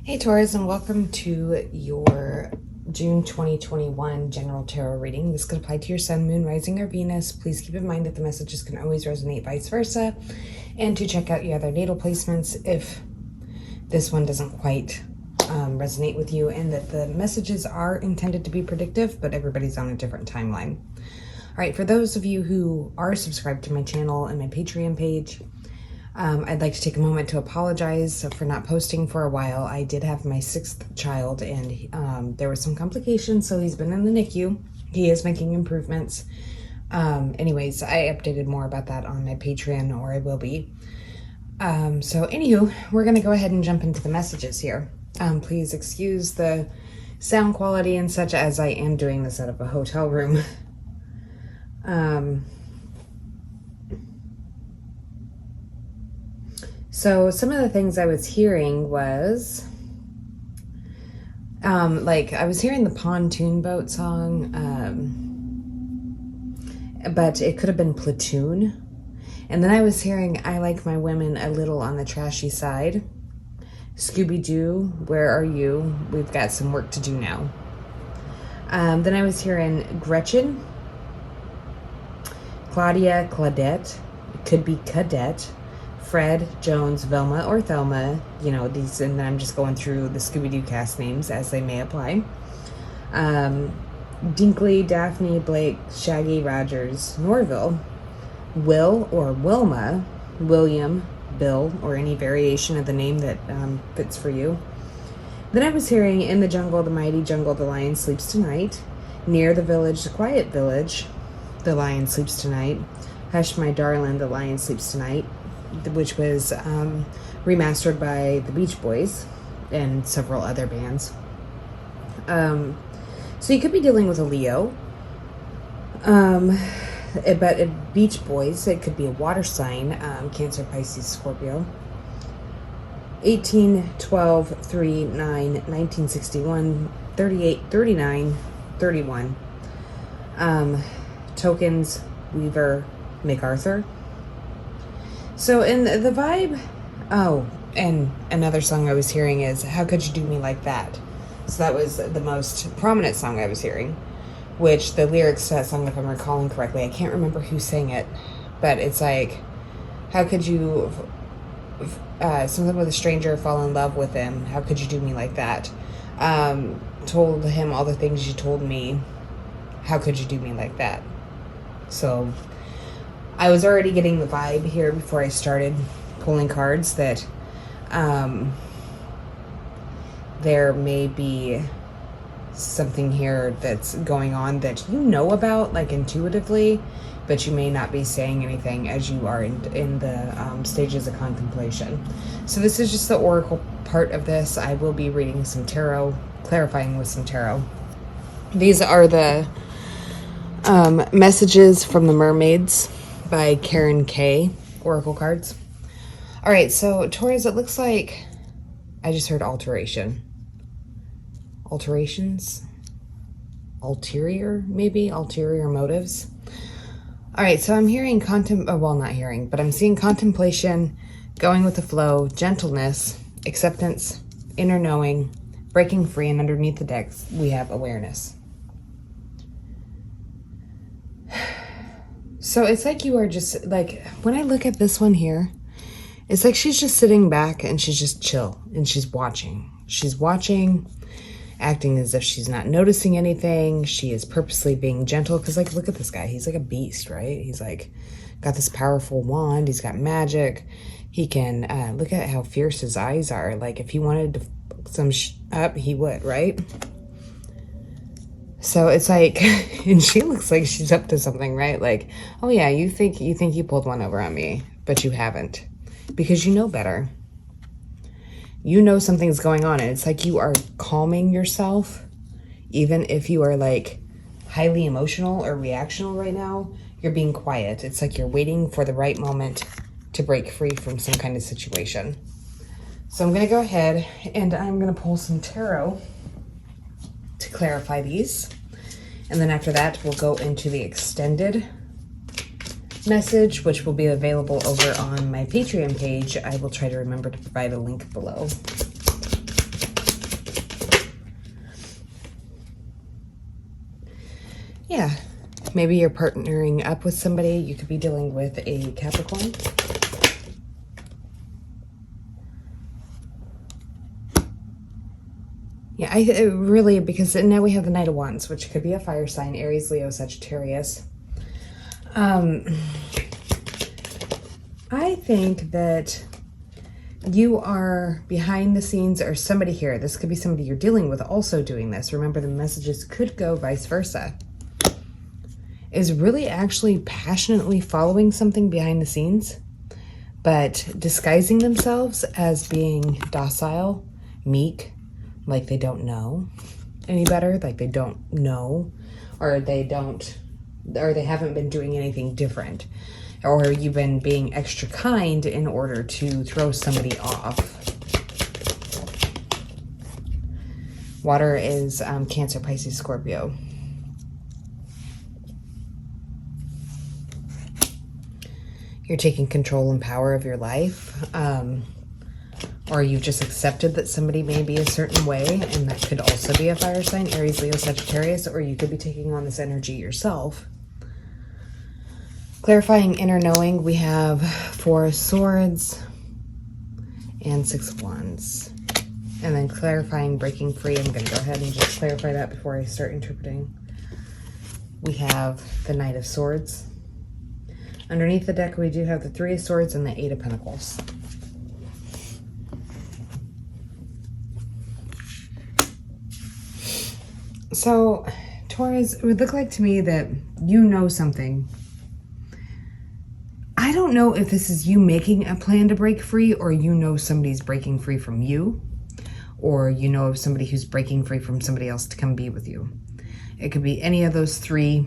Hey Taurus, and welcome to your June 2021 general tarot reading. This could apply to your sun, moon, rising, or Venus. Please keep in mind that the messages can always resonate vice versa, and to check out your other natal placements if this one doesn't quite resonate with you, and that the messages are intended to be predictive, but everybody's on a different timeline. All right, for those of you who are subscribed to my channel and my Patreon page, I'd like to take a moment to apologize for not posting for a while. I did have my 6th child, and there were some complications, so he's been in the NICU. He is making improvements. Anyways, I updated more about that on my Patreon, or I will be. So anywho, we're going to go ahead and jump into the messages here. Please excuse the sound quality and such, as I am doing this out of a hotel room. So some of the things I was hearing was, like I was hearing the pontoon boat song, but it could have been platoon. And then I was hearing, I like my women a little on the trashy side. Scooby-Doo, where are you? We've got some work to do now. Then I was hearing Gretchen, Claudia, Claudette, it could be Cadet, Fred, Jones, Velma, or Thelma, you know, these, and then I'm just going through the Scooby-Doo cast names as they may apply. Dinkley, Daphne, Blake, Shaggy, Rogers, Norville, Will or Wilma, William, Bill, or any variation of the name that fits for you. Then I was hearing in the jungle, the mighty jungle, the lion sleeps tonight. Near the village, the quiet village, the lion sleeps tonight. Hush, my darling, the lion sleeps tonight, which was remastered by the Beach Boys and several other bands. So you could be dealing with a Leo, but Beach Boys, it could be a water sign, Cancer, Pisces, Scorpio. 18, 12, 3, 9, 1961, 38, 39, 31. Tokens, Weaver, MacArthur. So in the vibe, oh, and another song I was hearing is How Could You Do Me Like That? So that was the most prominent song I was hearing, which the lyrics to that song, if I'm recalling correctly, I can't remember who sang it, but it's like, how could you, something with a stranger, fall in love with him, how could you do me like that? Told him all the things you told me, how could you do me like that? So I was already getting the vibe here before I started pulling cards that there may be something here that's going on that you know about, like intuitively, but you may not be saying anything as you are in the stages of contemplation. So this is just the oracle part of this. I will be reading some tarot, clarifying with some tarot. These are the messages from the mermaids by Karen K. Oracle cards. All right, so Taurus, it looks like I just heard alteration. Alterations? Ulterior, maybe? Ulterior motives? All right, so I'm hearing well, not hearing, but I'm seeing contemplation, going with the flow, gentleness, acceptance, inner knowing, breaking free, and underneath the decks, we have awareness. So it's like you are just, like, when I look at this one here, it's like she's just sitting back and she's just chill and she's watching. She's watching, acting as if she's not noticing anything. She is purposely being gentle because, like, look at this guy. He's like a beast, right? He's like got this powerful wand. He's got magic. He can, look at how fierce his eyes are. Like, if he wanted to fuck some up, he would, right? So it's like, and she looks like she's up to something, right? Like, oh yeah, you think you pulled one over on me, but you haven't, because you know better. You know something's going on, and it's like you are calming yourself, even if you are like highly emotional or reactional right now. You're being quiet. It's like you're waiting for the right moment to break free from some kind of situation. So I'm gonna go ahead and I'm gonna pull some tarot to clarify these. And then after that, we'll go into the extended message, which will be available over on my Patreon page. I will try to remember to provide a link below. Yeah, maybe you're partnering up with somebody. You could be dealing with a Capricorn. Yeah, I really, because now we have the Knight of Wands, which could be a fire sign, Aries, Leo, Sagittarius. I think that you are behind the scenes, or somebody here, this could be somebody you're dealing with also doing this. Remember, the messages could go vice versa. Is really actually passionately following something behind the scenes, but disguising themselves as being docile, meek, like they don't know any better, like they don't know, or they haven't been doing anything different, or you've been being extra kind in order to throw somebody off. Water is Cancer, Pisces, Scorpio. You're taking control and power of your life. Or you've just accepted that somebody may be a certain way, and that could also be a fire sign, Aries, Leo, Sagittarius, or you could be taking on this energy yourself. Clarifying inner knowing, we have 4 of Swords and 6 of Wands. And then clarifying breaking free, I'm going to go ahead and just clarify that before I start interpreting. We have the Knight of Swords. Underneath the deck, we do have the 3 of Swords and the 8 of Pentacles. So, Taurus, it would look like to me that you know something. I don't know if this is you making a plan to break free, or you know somebody's breaking free from you, or you know of somebody who's breaking free from somebody else to come be with you. It could be any of those 3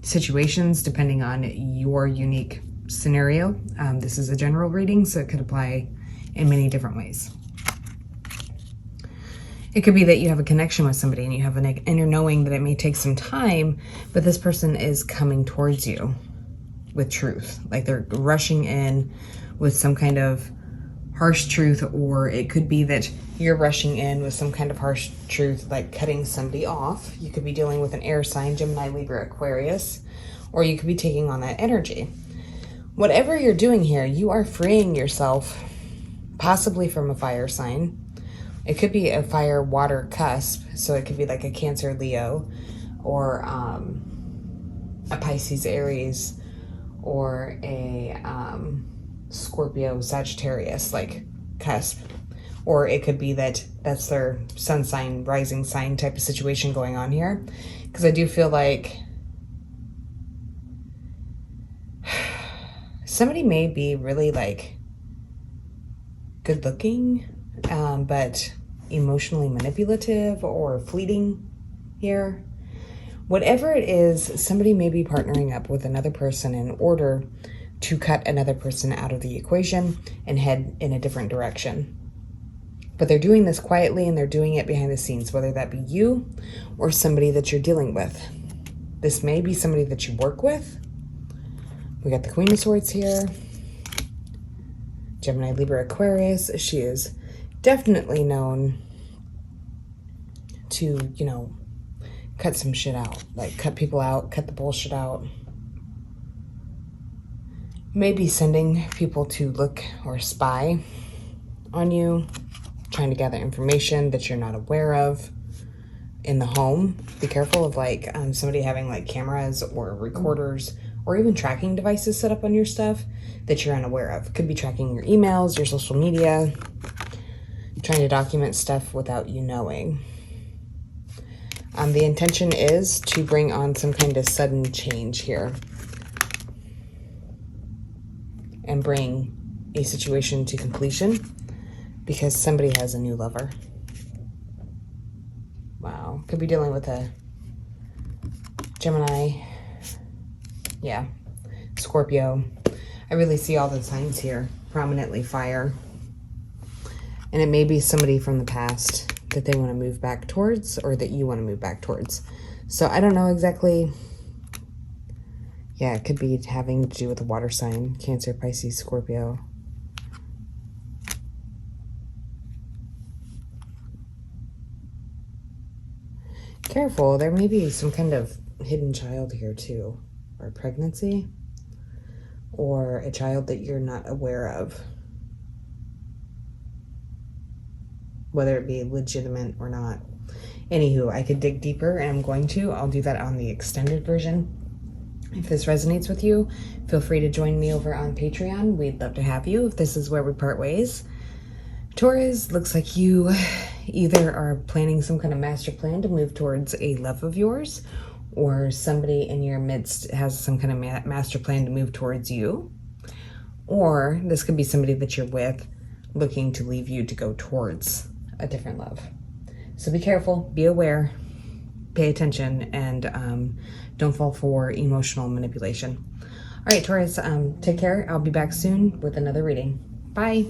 situations depending on your unique scenario. This is a general reading, so it could apply in many different ways. It could be that you have a connection with somebody and you have an inner knowing that it may take some time, but this person is coming towards you with truth. Like they're rushing in with some kind of harsh truth, or it could be that you're rushing in with some kind of harsh truth, like cutting somebody off. You could be dealing with an air sign, Gemini, Libra, Aquarius, or you could be taking on that energy. Whatever you're doing here, you are freeing yourself, possibly from a fire sign. It could be a fire-water cusp, so it could be like a Cancer, Leo, or a Pisces, Aries, or a Scorpio, Sagittarius, like cusp. Or it could be that that's their sun sign, rising sign type of situation going on here. Because I do feel like somebody may be really like good looking, but emotionally manipulative or fleeting here. Whatever it is, somebody may be partnering up with another person in order to cut another person out of the equation and head in a different direction. But they're doing this quietly, and they're doing it behind the scenes, whether that be you or somebody that you're dealing with. This may be somebody that you work with. We got the Queen of Swords here. Gemini, Libra, Aquarius. She is definitely known to, you know, cut some shit out. Like cut people out, cut the bullshit out. Maybe sending people to look or spy on you, trying to gather information that you're not aware of in the home. Be careful of like somebody having like cameras or recorders or even tracking devices set up on your stuff that you're unaware of. Could be tracking your emails, your social media, trying to document stuff without you knowing. The intention is to bring on some kind of sudden change here and bring a situation to completion because somebody has a new lover. Wow. Could be dealing with a Gemini. Yeah. Scorpio. I really see all the signs here. Prominently fire. And it may be somebody from the past that they want to move back towards, or that you want to move back towards. So I don't know exactly. Yeah, it could be having to do with a water sign. Cancer, Pisces, Scorpio. Careful, there may be some kind of hidden child here too, or pregnancy, or a child that you're not aware of, whether it be legitimate or not. Anywho, I could dig deeper, and I'm going to. I'll do that on the extended version. If this resonates with you, feel free to join me over on Patreon. We'd love to have you if this is where we part ways. Taurus, looks like you either are planning some kind of master plan to move towards a love of yours, or somebody in your midst has some kind of master plan to move towards you. Or this could be somebody that you're with looking to leave you to go towards a different love. So be careful, be aware, pay attention, and don't fall for emotional manipulation. All right, Taurus, take care. I'll be back soon with another reading. Bye.